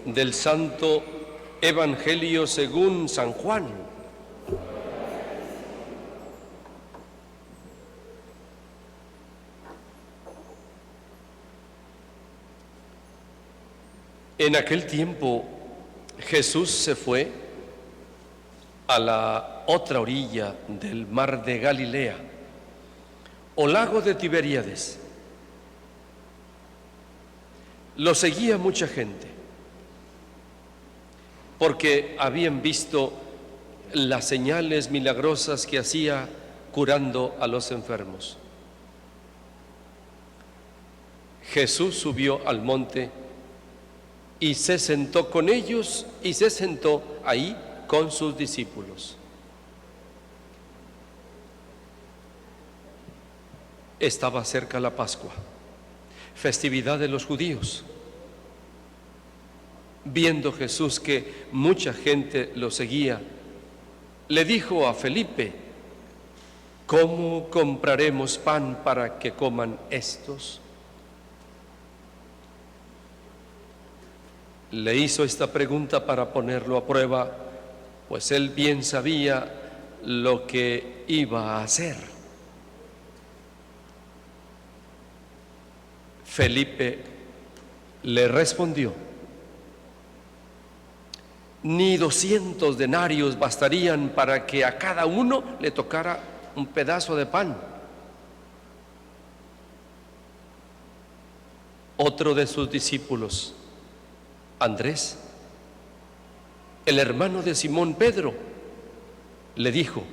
del Santo Evangelio según San Juan. En aquel tiempo Jesús se fue a la otra orilla del mar de Galilea, o lago de Tiberíades. Lo seguía mucha gente, porque habían visto las señales milagrosas que hacía curando a los enfermos. Jesús subió al monte y se sentó con ellos y se sentó ahí con sus discípulos. Estaba cerca la Pascua, festividad de los judíos. Viendo Jesús que mucha gente lo seguía, le dijo a Felipe: ¿cómo compraremos pan para que coman estos? Le hizo esta pregunta para ponerlo a prueba, pues él bien sabía lo que iba a hacer. Felipe le respondió: ni 200 denarios bastarían para que a cada uno le tocara un pedazo de pan. Otro de sus discípulos, Andrés, el hermano de Simón Pedro, le dijo: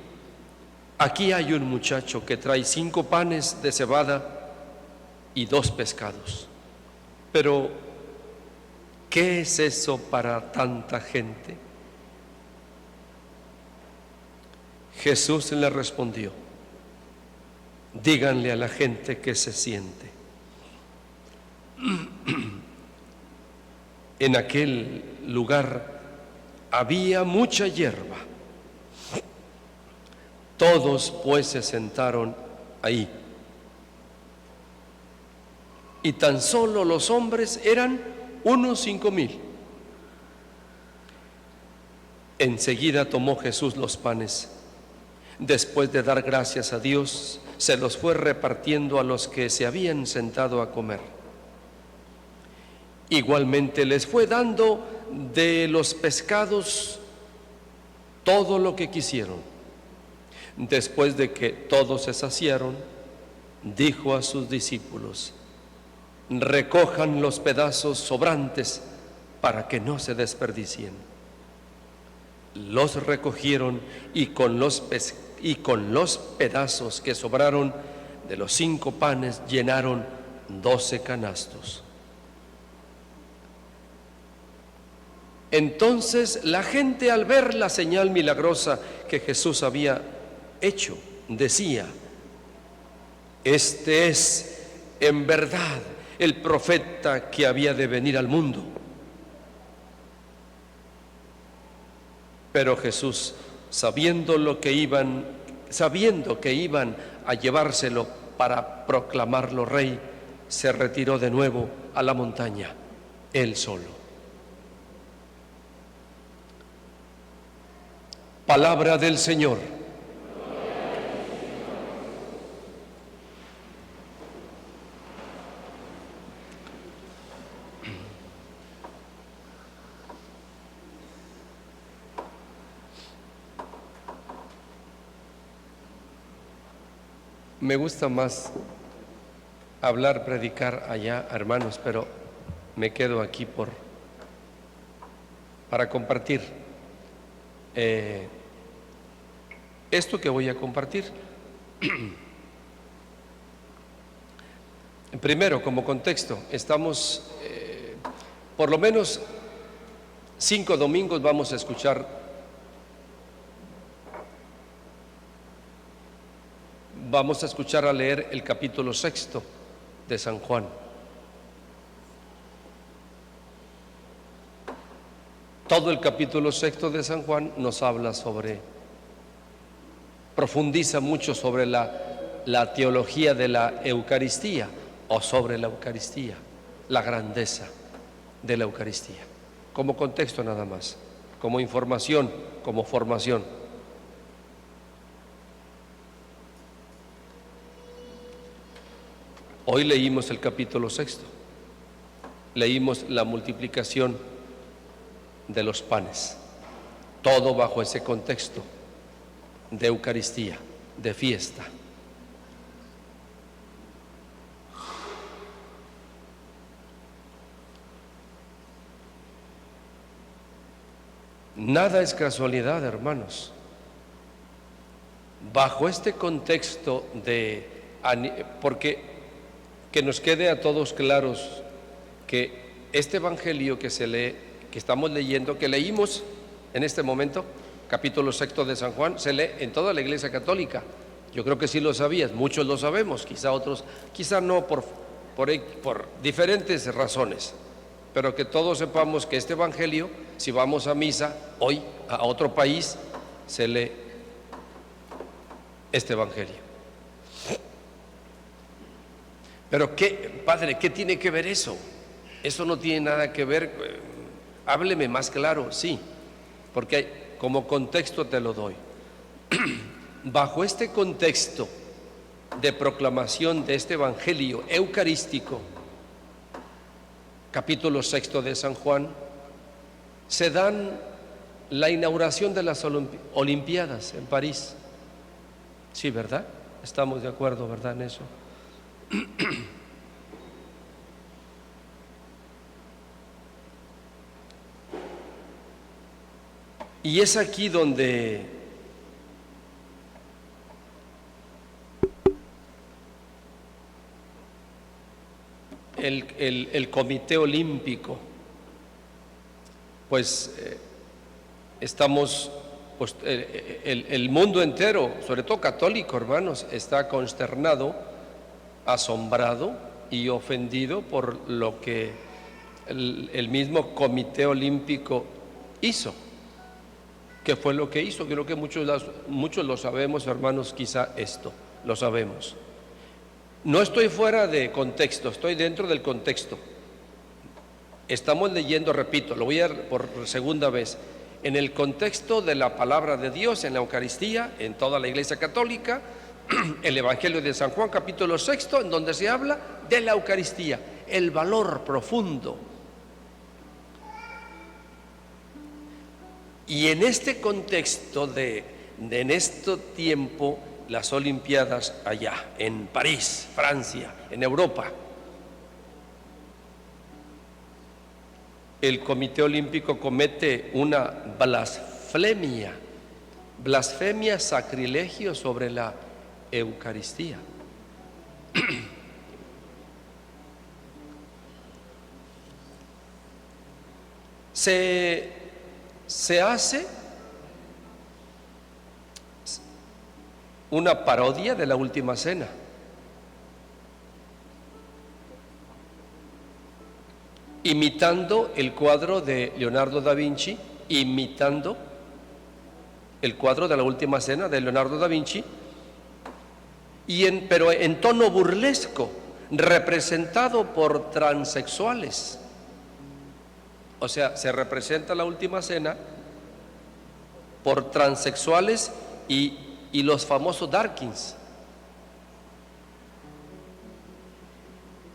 aquí hay un muchacho que trae 5 panes de cebada y 2 pescados. Pero, ¿qué es eso para tanta gente? Jesús le respondió: díganle a la gente que se siente. En aquel lugar había mucha hierba. Todos pues se sentaron ahí. Y tan solo los hombres eran unos 5,000. Enseguida tomó Jesús los panes. Después de dar gracias a Dios, se los fue repartiendo a los que se habían sentado a comer. Igualmente les fue dando de los pescados todo lo que quisieron. Después de que todos se saciaron, dijo a sus discípulos: recojan los pedazos sobrantes para que no se desperdicien. Los recogieron y con los pedazos que sobraron de los 5 panes llenaron 12 canastos. Entonces la gente, al ver la señal milagrosa que Jesús había hecho, decía: este es en verdad el profeta que había de venir al mundo. Pero Jesús, sabiendo que iban a llevárselo para proclamarlo rey, se retiró de nuevo a la montaña, él solo. Palabra del Señor. Me gusta más hablar, predicar allá, hermanos, pero me quedo aquí para compartir esto que voy a compartir. Primero, como contexto, estamos por lo menos 5 domingos vamos a escuchar. Vamos a escuchar a leer el capítulo 6 de San Juan. Todo el capítulo 6 de San Juan nos habla profundiza mucho sobre la teología de la Eucaristía, o sobre la Eucaristía, la grandeza de la Eucaristía. como contexto nada más, como información, como formación. Hoy leímos el capítulo 6, leímos la multiplicación de los panes, todo bajo ese contexto de Eucaristía, de fiesta. Nada es casualidad, hermanos. Bajo este contexto porque que nos quede a todos claros que este evangelio que se lee, que estamos leyendo, que leímos en este momento, capítulo 6 de San Juan, se lee en toda la Iglesia Católica. Yo creo que sí lo sabías, muchos lo sabemos, quizá otros, quizá no por diferentes razones, pero que todos sepamos que este evangelio, si vamos a misa hoy a otro país, se lee este evangelio. Pero padre, ¿qué tiene que ver eso? Eso no tiene nada que ver. Hábleme más claro. Sí, porque como contexto te lo doy. Bajo este contexto de proclamación de este evangelio eucarístico, capítulo 6 de San Juan, se dan la inauguración de las Olimpiadas en París. Sí, ¿verdad? Estamos de acuerdo, ¿verdad, en eso? Y es aquí donde el Comité Olímpico, pues estamos, pues, el mundo entero, sobre todo católico, hermanos, está consternado, asombrado y ofendido por lo que el mismo Comité Olímpico hizo. ¿Qué fue lo que hizo? Creo que muchos lo sabemos, hermanos, quizá esto, lo sabemos. No estoy fuera de contexto, estoy dentro del contexto. Estamos leyendo, repito, lo voy a por segunda vez, en el contexto de la palabra de Dios, en la Eucaristía, en toda la Iglesia Católica, el Evangelio de San Juan, capítulo 6, en donde se habla de la Eucaristía, el valor profundo. Y en este contexto en este tiempo, las Olimpiadas allá, en París, Francia, en Europa, el Comité Olímpico comete una blasfemia, sacrilegio sobre la Eucaristía. Se hace una parodia de la Última Cena. Imitando el cuadro de Leonardo da Vinci, el cuadro de la Última Cena de Leonardo da Vinci, pero en tono burlesco, representado por transexuales. O sea, se representa la Última Cena por transexuales y los famosos Darkins.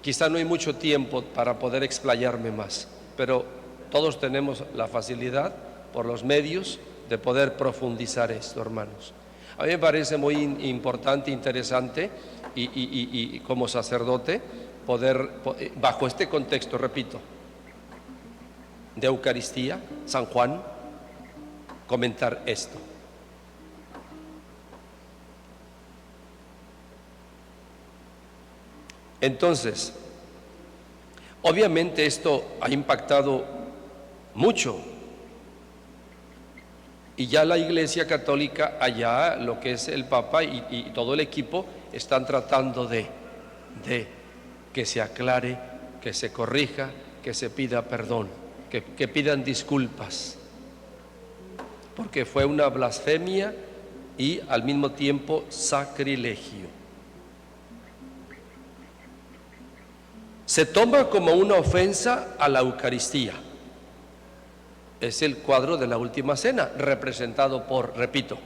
Quizá no hay mucho tiempo para poder explayarme más, pero todos tenemos la facilidad por los medios de poder profundizar esto, hermanos. A mí me parece muy importante, interesante y como sacerdote poder, bajo este contexto, repito, de Eucaristía, San Juan, comentar esto. Entonces, obviamente esto ha impactado mucho y ya la Iglesia Católica, allá lo que es el Papa y todo el equipo están tratando de que se aclare, que se corrija, que se pida perdón, que pidan disculpas, porque fue una blasfemia y al mismo tiempo sacrilegio. Se toma como una ofensa a la Eucaristía. Es el cuadro de la última cena, representado por, repito,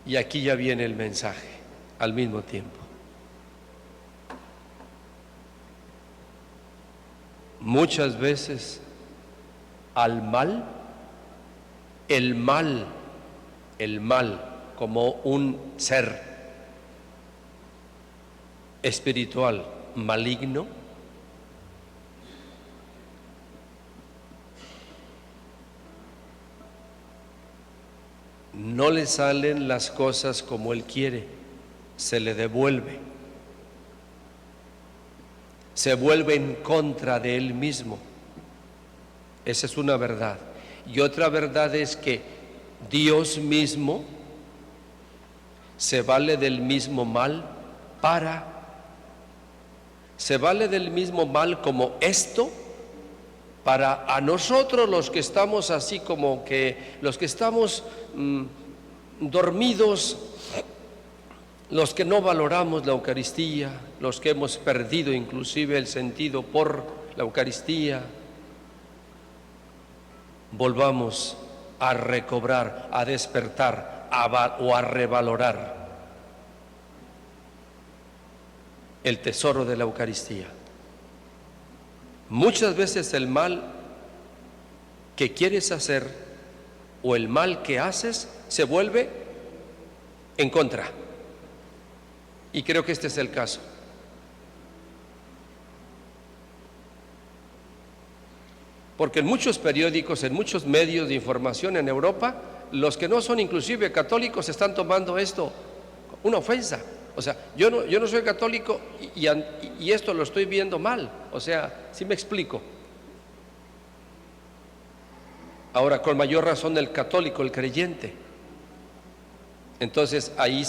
y aquí ya viene el mensaje al mismo tiempo. Muchas veces al mal, el mal como un ser espiritual maligno, no le salen las cosas como él quiere, se le devuelve, se vuelve en contra de él mismo. Esa es una verdad. Y otra verdad es que Dios mismo se vale del mismo mal se vale del mismo mal como esto para a nosotros los que estamos así como que, los que estamos dormidos, los que no valoramos la Eucaristía, los que hemos perdido inclusive el sentido por la Eucaristía, volvamos a recobrar, a despertar o a revalorar el tesoro de la Eucaristía. Muchas veces el mal que quieres hacer o el mal que haces se vuelve en contra. Y creo que este es el caso. Porque en muchos periódicos, en muchos medios de información en Europa, los que no son inclusive católicos están tomando esto una ofensa. O sea, yo no soy católico y esto lo estoy viendo mal. O sea, ¿sí me explico? Ahora, con mayor razón el católico, el creyente. Entonces ahí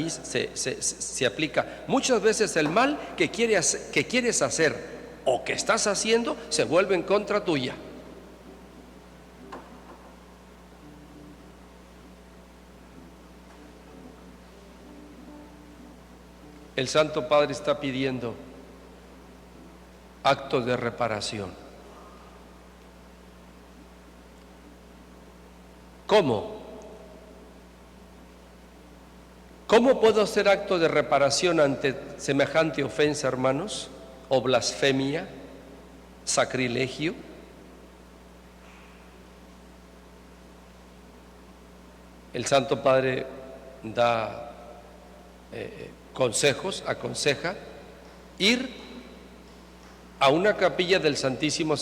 se aplica. Muchas veces el mal que quieres hacer o que estás haciendo se vuelve en contra tuya. El Santo Padre está pidiendo actos de reparación. ¿Cómo? ¿Cómo puedo hacer acto de reparación ante semejante ofensa, hermanos? ¿O blasfemia? ¿Sacrilegio? El Santo Padre da consejos, aconseja ir a una capilla del Santísimo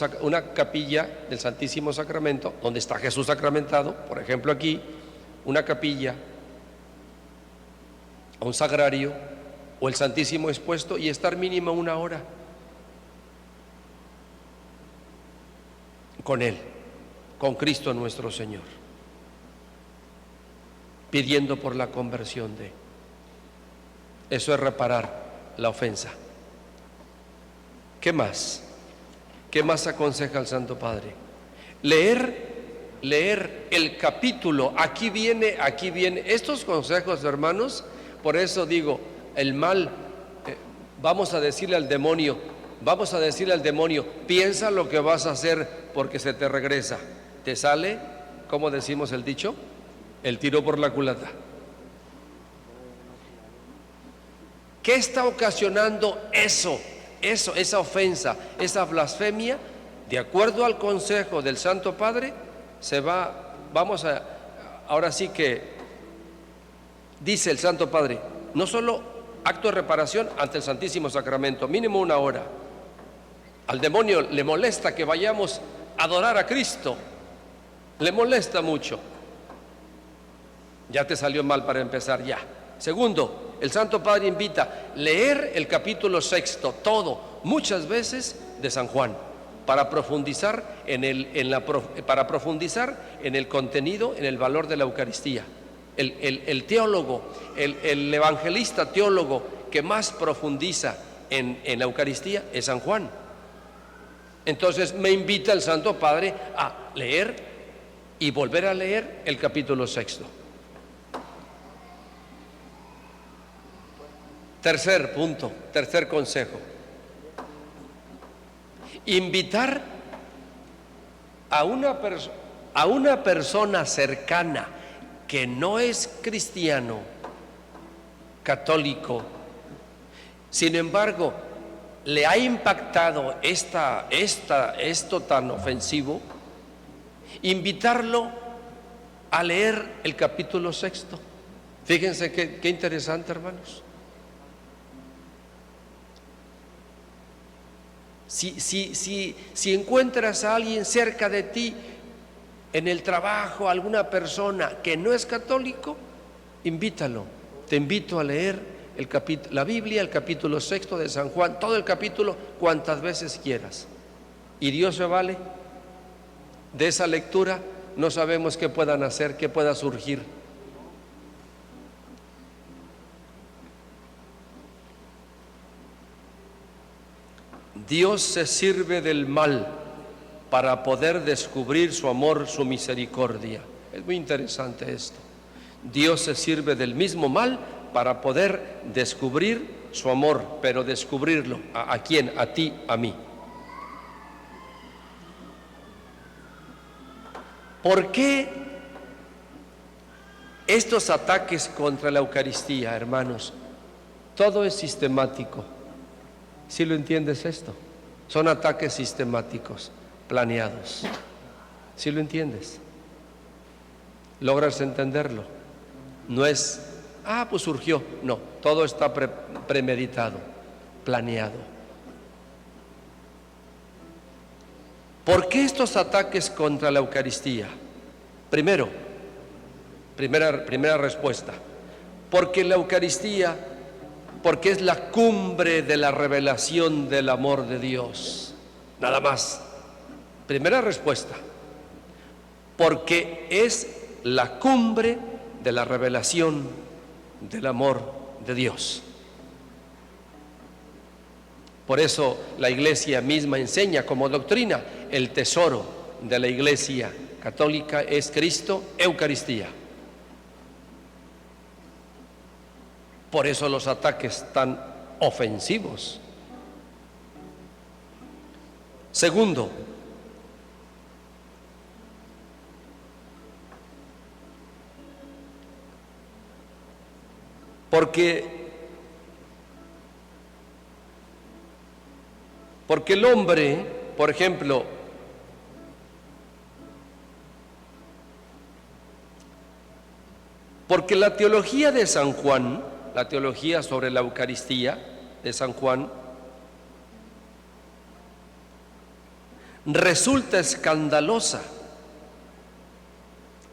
Sacramento, donde está Jesús sacramentado, por ejemplo aquí, una capilla, a un sagrario o el Santísimo expuesto y estar mínimo 1 hora con Él, con Cristo nuestro Señor, pidiendo por la conversión de. Eso es reparar la ofensa. ¿Qué más? ¿Qué más aconseja el Santo Padre? Leer el capítulo. Aquí viene estos consejos, hermanos. Por eso digo, el mal, vamos a decirle al demonio, piensa lo que vas a hacer porque se te regresa. Te sale, ¿cómo decimos el dicho? El tiro por la culata. ¿Qué está ocasionando esa ofensa, esa blasfemia? De acuerdo al consejo del Santo Padre, ahora sí que dice el Santo Padre, no solo acto de reparación ante el Santísimo Sacramento, mínimo 1 hora. Al demonio le molesta que vayamos a adorar a Cristo, le molesta mucho. Ya te salió mal para empezar, ya. Segundo, el Santo Padre invita a leer el capítulo 6, todo, muchas veces de San Juan, para profundizar en el contenido, en el valor de la Eucaristía. El teólogo, el evangelista teólogo que más profundiza en la Eucaristía es San Juan. Entonces me invita el Santo Padre a leer y volver a leer el capítulo 6. Tercer punto, tercer consejo. Invitar a una persona cercana que no es cristiano, católico, sin embargo, le ha impactado esto tan ofensivo, invitarlo a leer el capítulo 6. Fíjense qué interesante, hermanos. Si encuentras a alguien cerca de ti, en el trabajo, alguna persona que no es católico, invítalo. Te invito a leer la Biblia, el capítulo 6 de San Juan, todo el capítulo, cuantas veces quieras. Y Dios se vale de esa lectura. No sabemos qué puedan hacer, qué pueda surgir. Dios se sirve del mal para poder descubrir su amor, su misericordia. Es muy interesante esto. Dios se sirve del mismo mal para poder descubrir su amor, pero descubrirlo ¿a quién? A ti, a mí. ¿Por qué estos ataques contra la Eucaristía, hermanos? Todo es sistemático. ¿Sí lo entiendes esto? Son ataques sistemáticos, planeados. ¿Sí lo entiendes? ¿Logras entenderlo? No es, pues surgió. No, todo está premeditado, planeado. ¿Por qué estos ataques contra la Eucaristía? Primera respuesta. Porque la Eucaristía, porque es la cumbre de la revelación del amor de Dios. Nada más. Primera respuesta. Porque es la cumbre de la revelación del amor de Dios. Por eso la Iglesia misma enseña como doctrina: el tesoro de la Iglesia católica es Cristo, Eucaristía. Por eso los ataques tan ofensivos. Segundo, porque el hombre, por ejemplo, porque la teología de San Juan, la teología sobre la Eucaristía de San Juan, resulta escandalosa.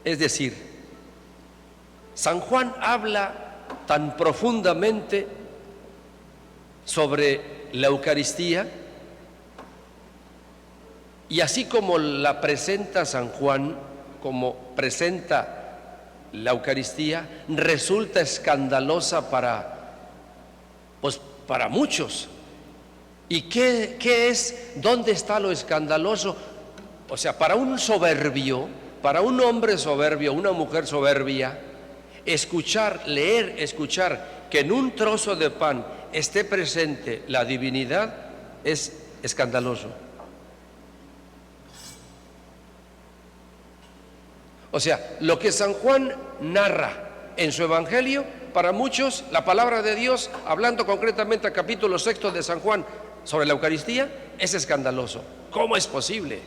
Es decir, San Juan habla tan profundamente sobre la Eucaristía, y así como la presenta San Juan, como presenta la Eucaristía, resulta escandalosa para muchos. ¿Y qué es? ¿Dónde está lo escandaloso? O sea, para un soberbio, para un hombre soberbio, una mujer soberbia, escuchar que en un trozo de pan esté presente la divinidad es escandaloso. O sea, lo que San Juan narra en su Evangelio, para muchos, la palabra de Dios, hablando concretamente al capítulo 6 de San Juan sobre la Eucaristía, es escandaloso. ¿Cómo es posible?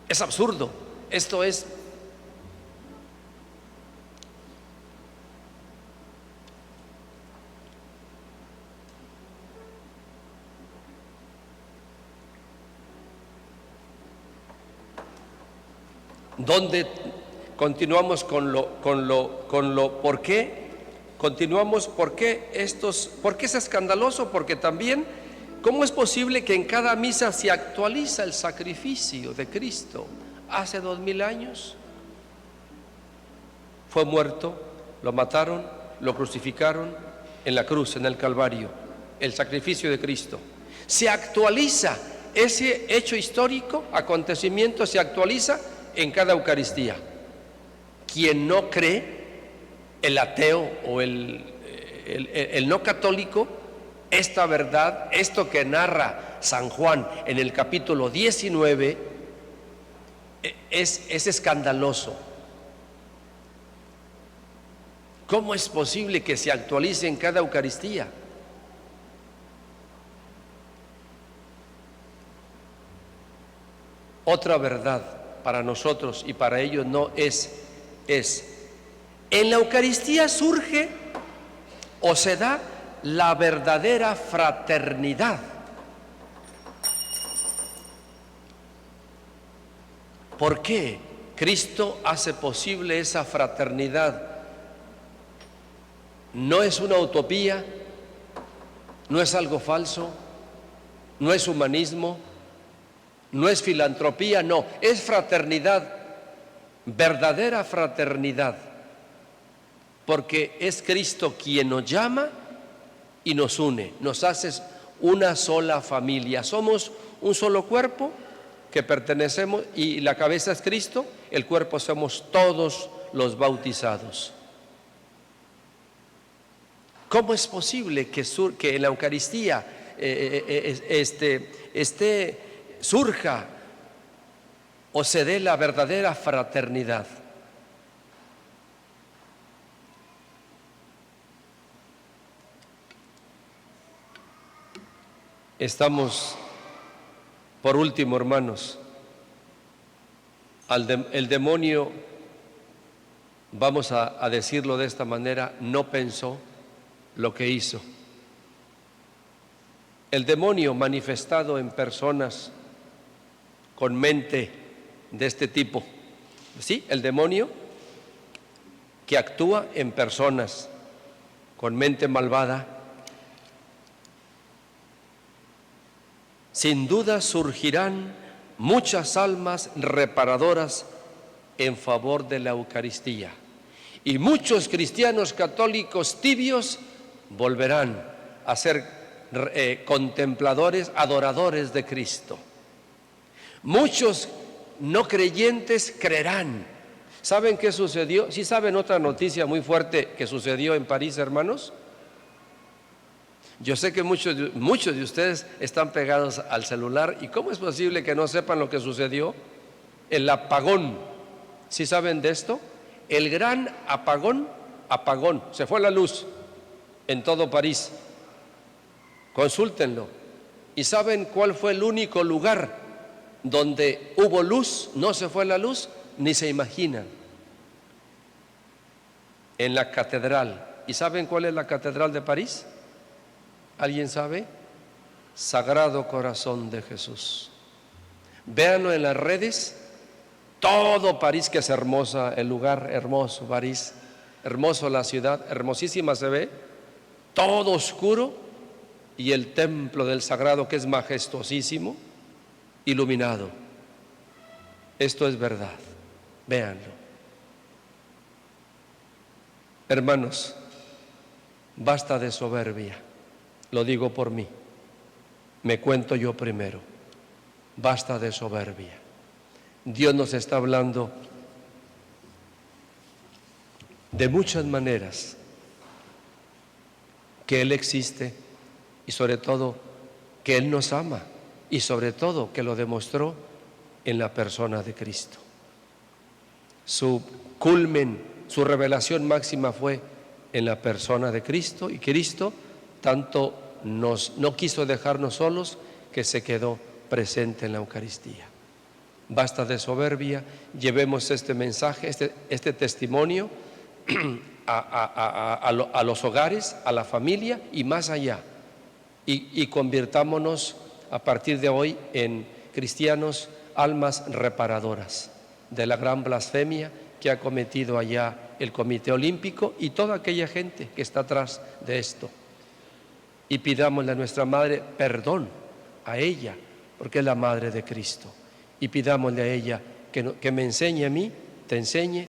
Es absurdo. Esto es... ¿Dónde continuamos con lo por qué? Continuamos, ¿por qué es escandaloso? Porque también, ¿cómo es posible que en cada misa se actualiza el sacrificio de Cristo? Hace 2000 años fue muerto, lo mataron, lo crucificaron en la cruz, en el Calvario, el sacrificio de Cristo. Se actualiza ese hecho histórico, acontecimiento, se actualiza en cada Eucaristía. Quien no cree, el ateo o el el no católico, esta verdad, esto que narra San Juan en el capítulo 19, es escandaloso. ¿Cómo es posible que se actualice en cada Eucaristía? Otra verdad para nosotros y para ellos no es en la Eucaristía surge o se da la verdadera fraternidad. ¿Por qué Cristo hace posible esa fraternidad? No es una utopía, no es algo falso, no es humanismo, no es filantropía, no, es fraternidad, verdadera fraternidad, porque es Cristo quien nos llama y nos une, nos hace una sola familia, somos un solo cuerpo que pertenecemos y la cabeza es Cristo, el cuerpo somos todos los bautizados. ¿Cómo es posible que en la Eucaristía surja o se dé la verdadera fraternidad? Estamos, por último, hermanos, el demonio, vamos a decirlo de esta manera, no pensó lo que hizo. El demonio manifestado en personas con mente de este tipo, ¿sí? El demonio que actúa en personas con mente malvada, sin duda surgirán muchas almas reparadoras en favor de la Eucaristía y muchos cristianos católicos tibios volverán a ser contempladores, adoradores de Cristo. Muchos no creyentes creerán. ¿Saben qué sucedió? ¿Sí saben otra noticia muy fuerte que sucedió en París, hermanos? Yo sé que muchos de ustedes están pegados al celular. ¿Y cómo es posible que no sepan lo que sucedió? El apagón. ¿Sí saben de esto? El gran apagón, se fue la luz en todo París. Consúltenlo. ¿Y saben cuál fue el único lugar donde hubo luz, no se fue la luz? Ni se imaginan. En la catedral. ¿Y saben cuál es la catedral de París? ¿Alguien sabe? Sagrado Corazón de Jesús. Véanlo en las redes. Todo París, que es hermosa, el lugar hermoso, París, hermoso la ciudad, hermosísima se ve, todo oscuro, y el templo del Sagrado, que es majestuosísimo, iluminado. Esto es verdad, véanlo. Hermanos, basta de soberbia, lo digo por mí, me cuento yo primero, basta de soberbia. Dios nos está hablando de muchas maneras, que Él existe y sobre todo que Él nos ama y sobre todo que lo demostró en la persona de Cristo. Su culmen, su revelación máxima fue en la persona de Cristo, y Cristo tanto no quiso dejarnos solos que se quedó presente en la Eucaristía. Basta de soberbia, llevemos este mensaje, este testimonio a los hogares, a la familia y más allá, y convirtámonos a partir de hoy en cristianos, almas reparadoras de la gran blasfemia que ha cometido allá el Comité Olímpico y toda aquella gente que está atrás de esto. Y pidámosle a nuestra Madre perdón, a ella, porque es la Madre de Cristo. Y pidámosle a ella que me enseñe a mí, te enseñe